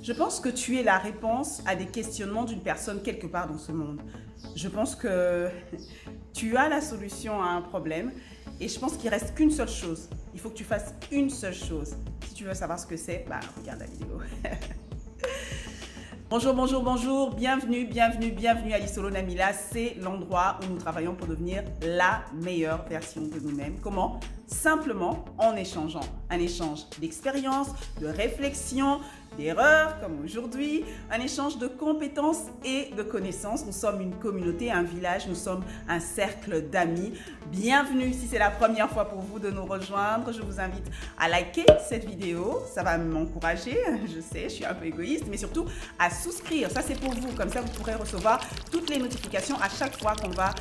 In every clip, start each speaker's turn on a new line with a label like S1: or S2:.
S1: Je pense que tu es la réponse à des questionnements d'une personne quelque part dans ce monde. Je pense que tu as la solution à un problème et je pense qu'il reste qu'une seule chose. Il faut que tu fasses une seule chose. Si tu veux savoir ce que c'est, bah regarde la vidéo. Bonjour, bonjour, bonjour, bienvenue à l'Isolo Namila. C'est l'endroit où nous travaillons pour devenir la meilleure version de nous-mêmes. Comment? Simplement en échangeant. Un échange d'expérience, de réflexion, d'erreurs comme aujourd'hui, un échange de compétences et de connaissances. Nous sommes une communauté, un village, nous sommes un cercle d'amis. Bienvenue si c'est la première fois pour vous de nous rejoindre. Je vous invite à liker cette vidéo, ça va m'encourager, je sais, je suis un peu égoïste, mais surtout à souscrire, ça c'est pour vous, comme ça vous pourrez recevoir toutes les notifications à chaque fois qu'on va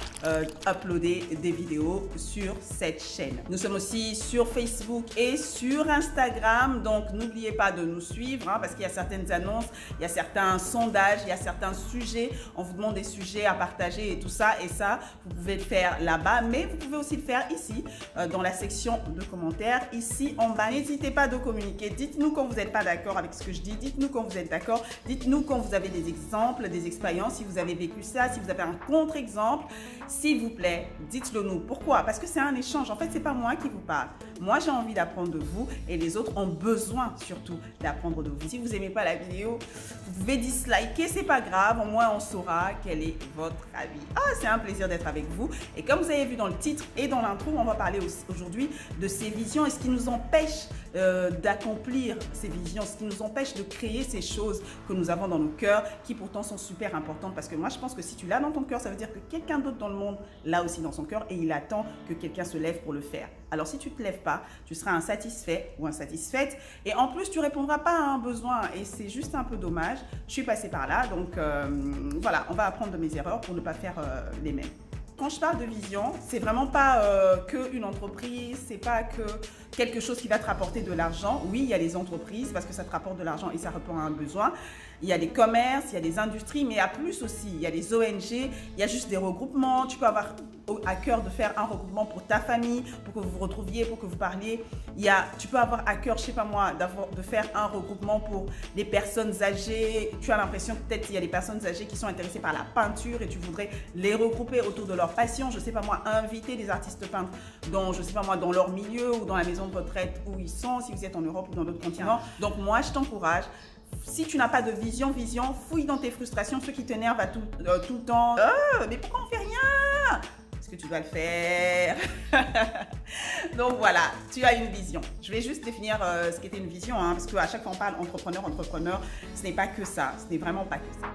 S1: uploader des vidéos sur cette chaîne. Nous sommes aussi sur Facebook et sur Instagram, donc n'oubliez pas de nous suivre, parce qu'il y a certaines annonces, il y a certains sondages, il y a certains sujets, on vous demande des sujets à partager et tout ça, et ça vous pouvez le faire là-bas, mais vous pouvez aussi le faire ici, dans la section de commentaires, ici en bas. N'hésitez pas de communiquer, dites-nous quand vous n'êtes pas d'accord avec ce que je dis, dites-nous quand vous êtes d'accord, dites-nous quand vous avez des exemples, des expériences, si vous avez vécu ça, si vous avez un contre-exemple, s'il vous plaît, dites-le nous. Pourquoi? Parce que c'est un échange, en fait c'est pas moi qui vous parle, moi j'ai envie d'apprendre de vous et les autres ont besoin surtout d'apprendre de vous. Si vous n'aimez pas la vidéo, vous pouvez disliker, c'est pas grave, au moins on saura quel est votre avis. Ah, c'est un plaisir d'être avec vous. Et comme vous avez vu dans le titre et dans l'intro, on va parler aujourd'hui de ces visions et ce qui nous empêche d'accomplir ces visions, ce qui nous empêche de créer ces choses que nous avons dans nos cœurs, qui pourtant sont super importantes. Parce que moi, je pense que si tu l'as dans ton cœur, ça veut dire que quelqu'un d'autre dans le monde l'a aussi dans son cœur et il attend que quelqu'un se lève pour le faire. Alors, si tu ne te lèves pas, tu seras insatisfait ou insatisfaite et en plus, tu ne répondras pas à un besoin et c'est juste un peu dommage. Je suis passée par là, donc voilà, on va apprendre de mes erreurs pour ne pas faire les mêmes. Quand je parle de vision, c'est vraiment pas qu'une entreprise, c'est pas que quelque chose qui va te rapporter de l'argent. Oui, il y a les entreprises parce que ça te rapporte de l'argent et ça répond à un besoin. Il y a des commerces, il y a des industries, mais il y a plus aussi. Il y a les ONG, il y a juste des regroupements. Tu peux avoir à cœur de faire un regroupement pour ta famille, pour que vous vous retrouviez, pour que vous parliez. Tu peux avoir à cœur, je sais pas moi, de faire un regroupement pour les personnes âgées. Tu as l'impression que peut-être il y a des personnes âgées qui sont intéressées par la peinture et tu voudrais les regrouper autour de leur passion. Je sais pas moi, inviter des artistes peintres dans, je sais pas moi, dans leur milieu ou dans la maison de retraite où ils sont, si vous êtes en Europe ou dans d'autres continents. Donc moi, je t'encourage. Si tu n'as pas de vision, fouille dans tes frustrations, ceux qui t'énervent tout le temps. Mais pourquoi on fait rien? Parce que tu dois le faire. Donc voilà, tu as une vision. Je vais juste définir ce qu'était une vision, parce qu'à chaque fois on parle entrepreneur, ce n'est pas que ça, ce n'est vraiment pas que ça.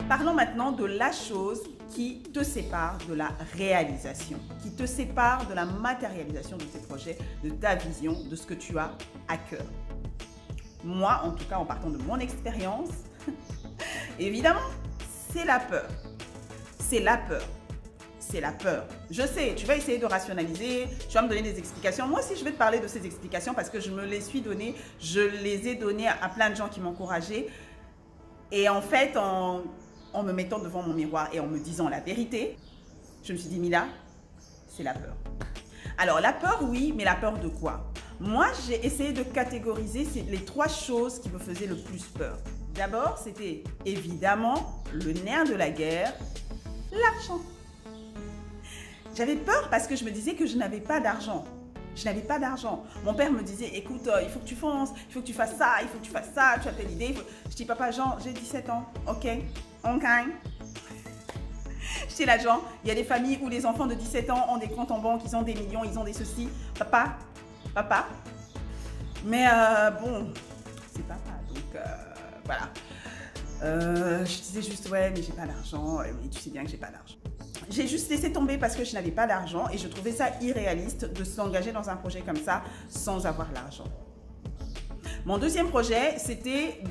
S1: Parlons maintenant de la chose qui te sépare de la réalisation, qui te sépare de la matérialisation de tes projets, de ta vision, de ce que tu as à cœur. Moi, en tout cas, en partant de mon expérience, évidemment, c'est la peur. C'est la peur. C'est la peur. Je sais, tu vas essayer de rationaliser, tu vas me donner des explications. Moi aussi, je vais te parler de ces explications parce que je me les suis données, je les ai données à plein de gens qui m'encourageaient. Et en fait, en me mettant devant mon miroir et en me disant la vérité, je me suis dit, Mila, c'est la peur. Alors, la peur, oui, mais la peur de quoi? Moi, j'ai essayé de catégoriser les trois choses qui me faisaient le plus peur. D'abord, c'était évidemment le nerf de la guerre, l'argent. J'avais peur parce que je me disais que je n'avais pas d'argent. Je n'avais pas d'argent. Mon père me disait, écoute, il faut que tu fonces, il faut que tu fasses ça, il faut que tu fasses ça, tu as telle idée. Je dis, papa, Jean, j'ai 17 ans, ok, on gagne. Je dis là, Jean, il y a des familles où les enfants de 17 ans ont des comptes en banque, ils ont des millions, ils ont des ceci. Papa. Mais bon, c'est papa, donc voilà. Je disais juste, ouais, mais j'ai pas d'argent, mais tu sais bien que j'ai pas d'argent. J'ai juste laissé tomber parce que je n'avais pas d'argent et je trouvais ça irréaliste de s'engager dans un projet comme ça sans avoir l'argent. Mon deuxième projet, c'était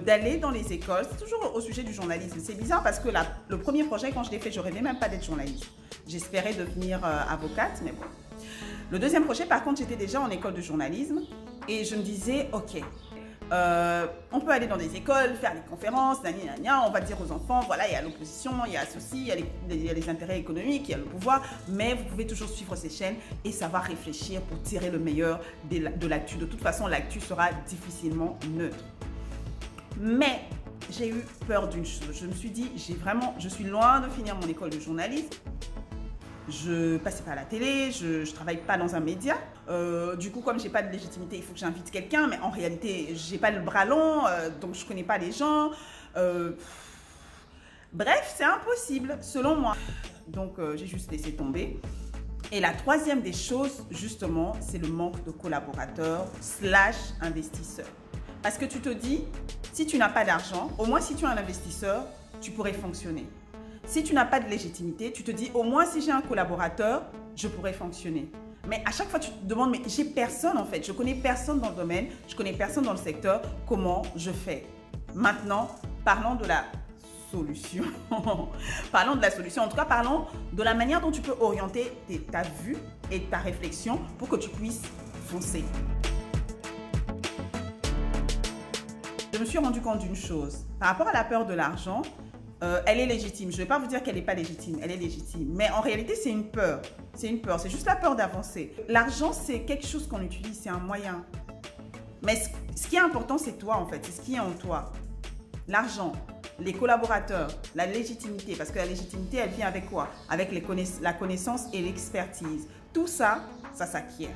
S1: d'aller dans les écoles. C'est toujours au sujet du journalisme. C'est bizarre parce que le premier projet, quand je l'ai fait, je rêvais même pas d'être journaliste. J'espérais devenir avocate, mais bon. Le deuxième projet, par contre, j'étais déjà en école de journalisme et je me disais, ok, On peut aller dans des écoles, faire des conférences, on va dire aux enfants, voilà, il y a l'opposition, il y a ceci, il y a les intérêts économiques, il y a le pouvoir, mais vous pouvez toujours suivre ces chaînes et savoir réfléchir pour tirer le meilleur de l'actu. De toute façon, l'actu sera difficilement neutre. Mais j'ai eu peur d'une chose. Je me suis dit, je suis loin de finir mon école de journalisme. Je passais pas à la télé, je travaille pas dans un média. Du coup, comme j'ai pas de légitimité, il faut que j'invite quelqu'un. Mais en réalité, j'ai pas le bras long, donc je connais pas les gens. Bref, c'est impossible, selon moi. Donc, j'ai juste laissé tomber. Et la troisième des choses, justement, c'est le manque de collaborateurs / investisseurs. Parce que tu te dis, si tu n'as pas d'argent, au moins si tu as un investisseur, tu pourrais fonctionner. Si tu n'as pas de légitimité, tu te dis, au moins si j'ai un collaborateur, je pourrais fonctionner. Mais à chaque fois, tu te demandes, mais j'ai personne en fait. Je connais personne dans le domaine, je connais personne dans le secteur. Comment je fais? Maintenant, parlons de la solution. Parlons de la solution. En tout cas, parlons de la manière dont tu peux orienter ta vue et ta réflexion pour que tu puisses foncer. Je me suis rendu compte d'une chose. Par rapport à la peur de l'argent, elle est légitime. Je ne vais pas vous dire qu'elle n'est pas légitime. Elle est légitime. Mais en réalité, c'est une peur. C'est une peur. C'est juste la peur d'avancer. L'argent, c'est quelque chose qu'on utilise. C'est un moyen. Mais ce qui est important, c'est toi, en fait. C'est ce qui est en toi. L'argent, les collaborateurs, la légitimité. Parce que la légitimité, elle vient avec quoi? Avec la connaissance et l'expertise. Tout ça, ça s'acquiert.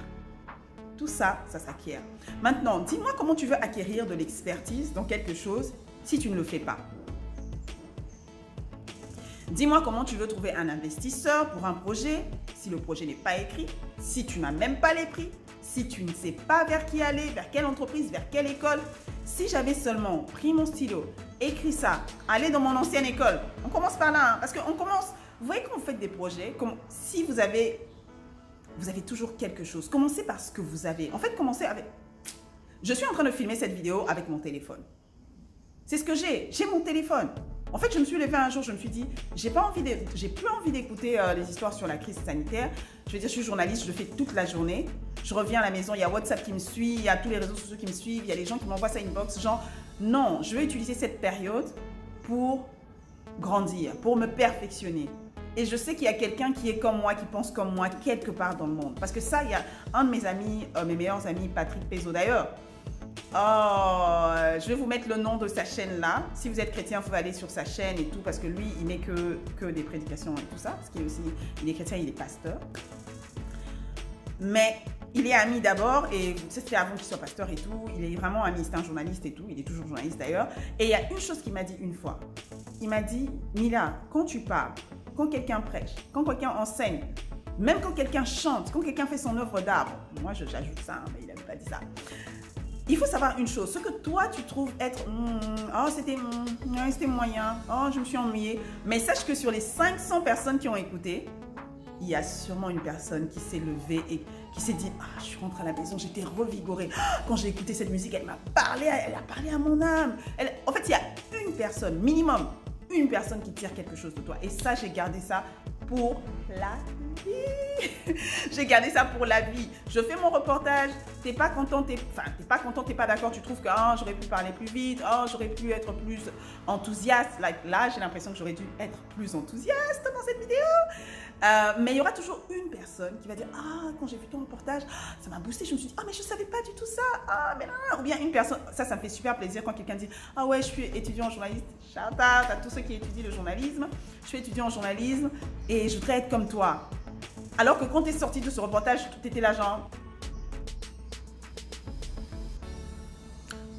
S1: Tout ça, ça s'acquiert. Maintenant, dis-moi comment tu veux acquérir de l'expertise dans quelque chose si tu ne le fais pas. Dis-moi comment tu veux trouver un investisseur pour un projet si le projet n'est pas écrit, si tu n'as même pas les prix, si tu ne sais pas vers qui aller, vers quelle entreprise, vers quelle école. Si j'avais seulement pris mon stylo, écrit ça, allé dans mon ancienne école, on commence par là, hein, parce qu'on commence, vous voyez quand vous faites des projets, si vous avez toujours quelque chose, commencez par ce que vous avez. En fait, commencez avec... Je suis en train de filmer cette vidéo avec mon téléphone. C'est ce que j'ai mon téléphone. En fait, je me suis levée un jour, je me suis dit, j'ai plus envie d'écouter les histoires sur la crise sanitaire. Je veux dire, je suis journaliste, je le fais toute la journée. Je reviens à la maison, il y a WhatsApp qui me suit, il y a tous les réseaux sociaux qui me suivent, il y a les gens qui m'envoient ça inbox, genre, non, je vais utiliser cette période pour grandir, pour me perfectionner. Et je sais qu'il y a quelqu'un qui est comme moi, qui pense comme moi, quelque part dans le monde. Parce que ça, il y a un de mes amis, mes meilleurs amis, Patrick Pézo d'ailleurs. Oh, je vais vous mettre le nom de sa chaîne là. Si vous êtes chrétien, vous pouvez aller sur sa chaîne et tout, parce que lui, il met que des prédications et tout ça. Parce qu'il est aussi, il est chrétien, il est pasteur. Mais il est ami d'abord, et c'était avant qu'il soit pasteur et tout. Il est vraiment ami, c'est un journaliste et tout. Il est toujours journaliste d'ailleurs. Et il y a une chose qu'il m'a dit une fois. Il m'a dit, Mila, quand tu parles, quand quelqu'un prêche, quand quelqu'un enseigne, même quand quelqu'un chante, quand quelqu'un fait son œuvre d'art, moi j'ajoute ça, hein, mais il n'avait pas dit ça. Il faut savoir une chose, ce que toi tu trouves être oh c'était moyen, oh je me suis ennuyée, mais sache que sur les 500 personnes qui ont écouté, il y a sûrement une personne qui s'est levée et qui s'est dit ah je suis rentrée à la maison, j'étais revigorée, quand j'ai écouté cette musique, elle a parlé à mon âme. En fait, il y a une personne, minimum, une personne qui tire quelque chose de toi. Et ça, j'ai gardé ça pour la vie. J'ai gardé ça pour la vie. Je fais mon reportage, t'es pas content, t'es pas d'accord, tu trouves que oh, j'aurais pu parler plus vite, oh, j'aurais pu être plus enthousiaste. Là, j'ai l'impression que j'aurais dû être plus enthousiaste dans cette vidéo. Mais il y aura toujours une personne qui va dire ah quand j'ai vu ton reportage ça m'a boosté, je me suis dit ah mais je savais pas du tout ça, ah mais non. Ou bien une personne, ça me fait super plaisir quand quelqu'un dit ah ouais je suis étudiant en journaliste, shout out à tous ceux qui étudient le journalisme, je suis étudiant en journalisme et je voudrais être comme toi. Alors que quand tu es sorti de ce reportage, tu étais là genre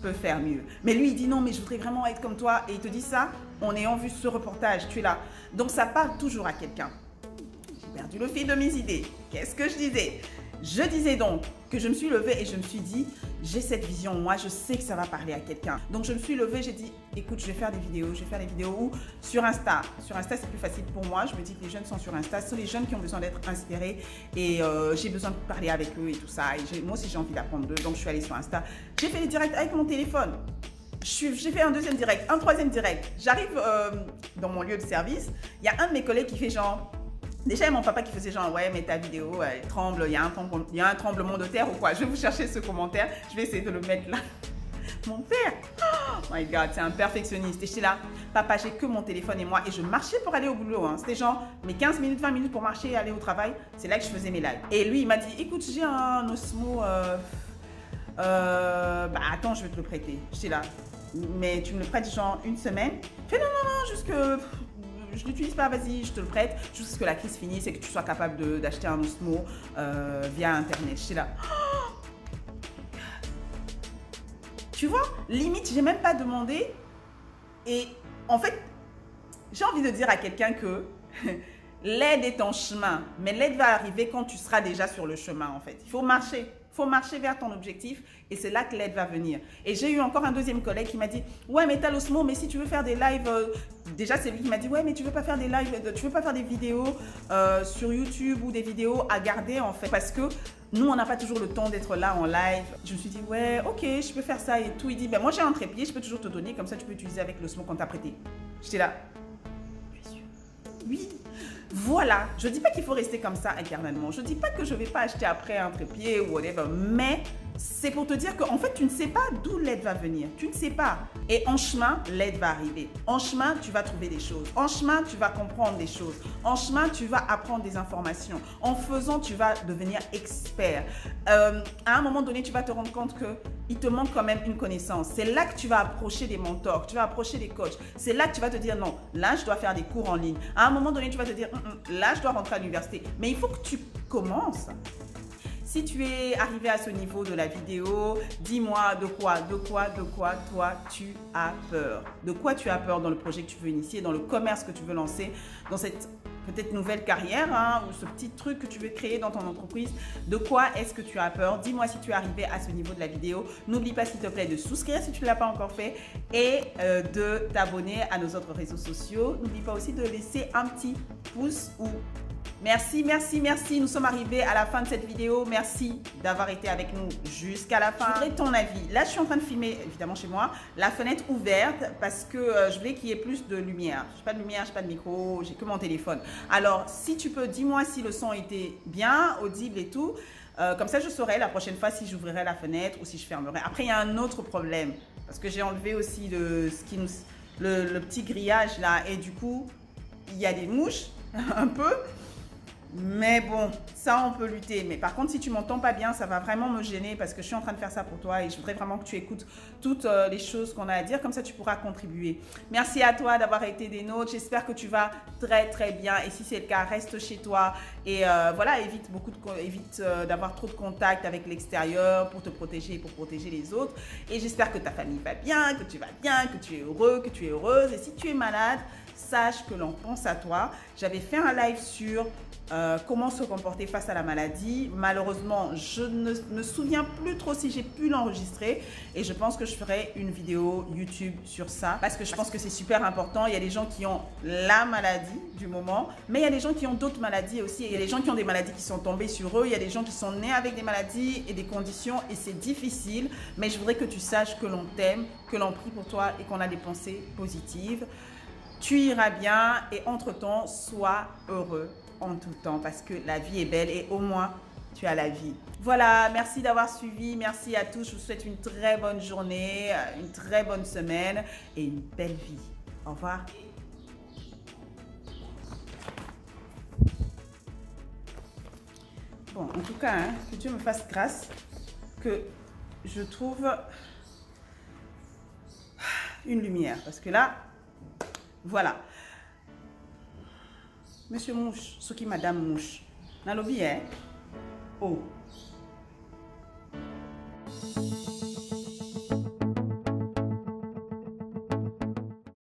S1: peut faire mieux. Mais lui il dit non mais je voudrais vraiment être comme toi, et il te dit ça en ayant vu ce reportage, tu es là. Donc ça parle toujours à quelqu'un. Perdu le fil de mes idées. Qu'est-ce que je disais? Je disais donc que je me suis levée et je me suis dit, j'ai cette vision, moi je sais que ça va parler à quelqu'un. Donc je me suis levée, j'ai dit, écoute, je vais faire des vidéos où sur Insta. Sur Insta, c'est plus facile pour moi. Je me dis que les jeunes sont sur Insta, ce sont les jeunes qui ont besoin d'être inspirés et j'ai besoin de parler avec eux et tout ça. Et moi aussi, j'ai envie d'apprendre d'eux, donc je suis allée sur Insta. J'ai fait les directs avec mon téléphone. J'ai fait un deuxième direct, un troisième direct. J'arrive dans mon lieu de service, il y a un de mes collègues qui fait genre... Déjà, il y a mon papa qui faisait genre, ouais, mais ta vidéo, elle tremble, il y a un tremblement de terre ou quoi. Je vais vous chercher ce commentaire, je vais essayer de le mettre là. Mon père, oh my God, c'est un perfectionniste. Et j'étais là, papa, j'ai que mon téléphone et moi. Et je marchais pour aller au boulot. Hein. C'était genre mes 15 minutes, 20 minutes pour marcher et aller au travail. C'est là que je faisais mes lives. Et lui, il m'a dit, écoute, j'ai un Osmo. Bah attends, je vais te le prêter. J'étais là, mais tu me le prêtes genre une semaine? Il fait non, juste que je l'utilise pas, vas-y, je te le prête. Juste que la crise finisse et que tu sois capable d'acheter un Osmo via Internet. J'étais là. Tu vois, limite, j'ai même pas demandé. Et en fait, j'ai envie de dire à quelqu'un que l'aide est en chemin, mais l'aide va arriver quand tu seras déjà sur le chemin, en fait. Il faut marcher vers ton objectif et c'est là que l'aide va venir. Et j'ai eu encore un deuxième collègue qui m'a dit « Ouais, mais t'as l'Osmo, mais si tu veux faire des lives… Déjà, c'est lui qui m'a dit « Ouais, mais tu veux pas faire des lives, tu veux pas faire des vidéos sur YouTube ou des vidéos à garder, en fait. » Parce que nous, on n'a pas toujours le temps d'être là en live. Je me suis dit « Ouais, ok, je peux faire ça et tout. » Il dit ben, « Moi, j'ai un trépied, je peux toujours te donner, comme ça, tu peux utiliser avec l'Osmo qu'on t'a prêté. » J'étais là « Tu es sûr? » Oui. Voilà, je ne dis pas qu'il faut rester comme ça éternellement. Je ne dis pas que je ne vais pas acheter après un trépied ou whatever, mais c'est pour te dire qu'en fait, tu ne sais pas d'où l'aide va venir. Tu ne sais pas. Et en chemin, l'aide va arriver. En chemin, tu vas trouver des choses. En chemin, tu vas comprendre des choses. En chemin, tu vas apprendre des informations. En faisant, tu vas devenir expert. À un moment donné, tu vas te rendre compte qu'il te manque quand même une connaissance. C'est là que tu vas approcher des mentors, tu vas approcher des coachs. C'est là que tu vas te dire non, là, je dois faire des cours en ligne. À un moment donné, tu vas te dire là, je dois rentrer à l'université. Mais il faut que tu commences. Si tu es arrivé à ce niveau de la vidéo, dis-moi de quoi toi tu as peur. De quoi tu as peur dans le projet que tu veux initier, dans le commerce que tu veux lancer, dans cette peut-être nouvelle carrière ou ce petit truc que tu veux créer dans ton entreprise. De quoi est-ce que tu as peur? Dis-moi si tu es arrivé à ce niveau de la vidéo. N'oublie pas s'il te plaît de souscrire si tu ne l'as pas encore fait et de t'abonner à nos autres réseaux sociaux. N'oublie pas aussi de laisser un petit pouce ou… Merci. Nous sommes arrivés à la fin de cette vidéo. Merci d'avoir été avec nous jusqu'à la fin. Je voudrais ton avis. Là, je suis en train de filmer, évidemment chez moi, la fenêtre ouverte parce que je voulais qu'il y ait plus de lumière. Je n'ai pas de lumière, je n'ai pas de micro, j'ai que mon téléphone. Alors, si tu peux, dis-moi si le son était bien, audible et tout. Comme ça, je saurai la prochaine fois si j'ouvrirai la fenêtre ou si je fermerai. Après, il y a un autre problème parce que j'ai enlevé aussi le petit grillage là et du coup, il y a des mouches un peu. Mais bon, ça on peut lutter. Mais par contre, si tu m'entends pas bien, ça va vraiment me gêner parce que je suis en train de faire ça pour toi et je voudrais vraiment que tu écoutes toutes les choses qu'on a à dire. Comme ça, tu pourras contribuer. Merci à toi d'avoir été des nôtres. J'espère que tu vas très bien. Et si c'est le cas, reste chez toi et voilà, évite d'avoir trop de contact avec l'extérieur pour te protéger et pour protéger les autres. Et j'espère que ta famille va bien, que tu vas bien, que tu es heureux, que tu es heureuse. Et si tu es malade, sache que l'on pense à toi. J'avais fait un live sur comment se comporter face à la maladie. Malheureusement, je ne me souviens plus trop si j'ai pu l'enregistrer et je pense que je ferai une vidéo YouTube sur ça parce que je pense que c'est super important. Il y a des gens qui ont la maladie du moment, mais il y a des gens qui ont d'autres maladies aussi. Il y a des gens qui ont des maladies qui sont tombées sur eux. Il y a des gens qui sont nés avec des maladies et des conditions et c'est difficile, mais je voudrais que tu saches que l'on t'aime, que l'on prie pour toi et qu'on a des pensées positives. Tu iras bien et entre-temps, sois heureux en tout temps parce que la vie est belle et au moins, tu as la vie. Voilà, merci d'avoir suivi. Merci à tous. Je vous souhaite une très bonne journée, une très bonne semaine et une belle vie. Au revoir. Bon, en tout cas, hein, que Dieu me fasse grâce que je trouve une lumière parce que là, voilà. Monsieur Mouche, ce qui Madame Mouche. Nalobi, hein? Oh.